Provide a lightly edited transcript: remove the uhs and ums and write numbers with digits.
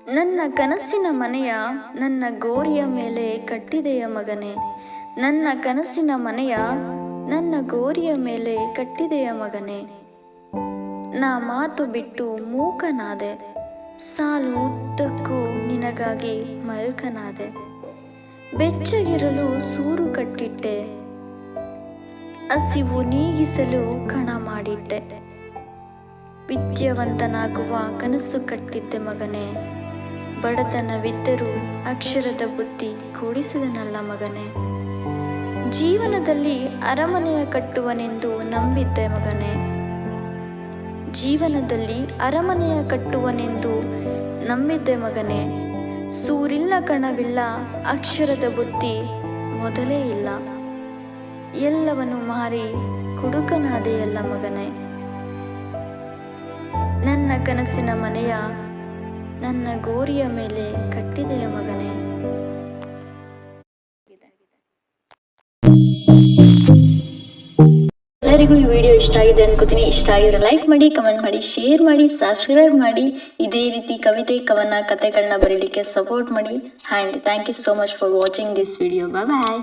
ನನ್ನ ಕನಸಿನ ಮನೆಯ ನನ್ನ ಗೋರಿಯ ಮೇಲೆ ಕಟ್ಟಿದೆಯ ಮಗನೇ. ನನ್ನ ಕನಸಿನ ಮನೆಯ ನನ್ನ ಗೋರಿಯ ಮೇಲೆ ಕಟ್ಟಿದೆಯ ಮಗನೇ. ನಾ ಮಾತು ಬಿಟ್ಟು ಮೂಕನಾದೆ, ಸಾಲು ಉದ್ದಕ್ಕೂ ನಿನಗಾಗಿ ಮರುಕನಾದೆ. ಬೆಚ್ಚಗಿರಲು ಸೂರು ಕಟ್ಟಿಟ್ಟೆ, ಹಸಿವು ನೀಗಿಸಲು ಕಣ ಮಾಡಿಟ್ಟೆ. ವಿದ್ಯಾವಂತನಾಗುವ ಕನಸು ಕಟ್ಟಿದ್ದೆ ಮಗನೇ, ಬಡತನವಿದ್ದರೂ ಅಕ್ಷರದ ಬುದ್ಧಿ ಕೂಡಿಸಿದನಲ್ಲ ಮಗನೇ. ಜೀವನದಲ್ಲಿ ಅರಮನೆಯ ಕಟ್ಟುವನೆಂದು ನಂಬಿದ್ದೆ ಮಗನೇ, ಜೀವನದಲ್ಲಿ ಅರಮನೆಯ ಕಟ್ಟುವನೆಂದು ನಂಬಿದ್ದೆ ಮಗನೇ. ಸೂರಿಲ್ಲ ಕಣವಿಲ್ಲ, ಅಕ್ಷರದ ಬುದ್ಧಿ ಮೊದಲೇ ಇಲ್ಲ. ಎಲ್ಲವನ್ನು ಮಾರಿ ಕುಡುಕನಾದೆಯಲ್ಲ ಮಗನೇ. ನನ್ನ ಕನಸಿನ ಮನೆಯ ನನ್ನ ಗೋರಿಯ ಮೇಲೆ ಕಟ್ಟಿದೆಯ ಮಗನೇ. ಎಲ್ಲರಿಗೂ ಈ ವಿಡಿಯೋ ಇಷ್ಟ ಆಗಿದೆ ಅನ್ಕೋತೀನಿ. ಇಷ್ಟ ಆಗಿದ್ರೆ ಲೈಕ್ ಮಾಡಿ, ಕಮೆಂಟ್ ಮಾಡಿ, ಶೇರ್ ಮಾಡಿ, ಸಬ್ಸ್ಕ್ರೈಬ್ ಮಾಡಿ. ಇದೇ ರೀತಿ ಕವಿತೆ, ಕವನ, ಕಥೆಗಳನ್ನ ಬರೀಲಿಕ್ಕೆ ಸಪೋರ್ಟ್ ಮಾಡಿ. And thank you so much for watching this video. Bye.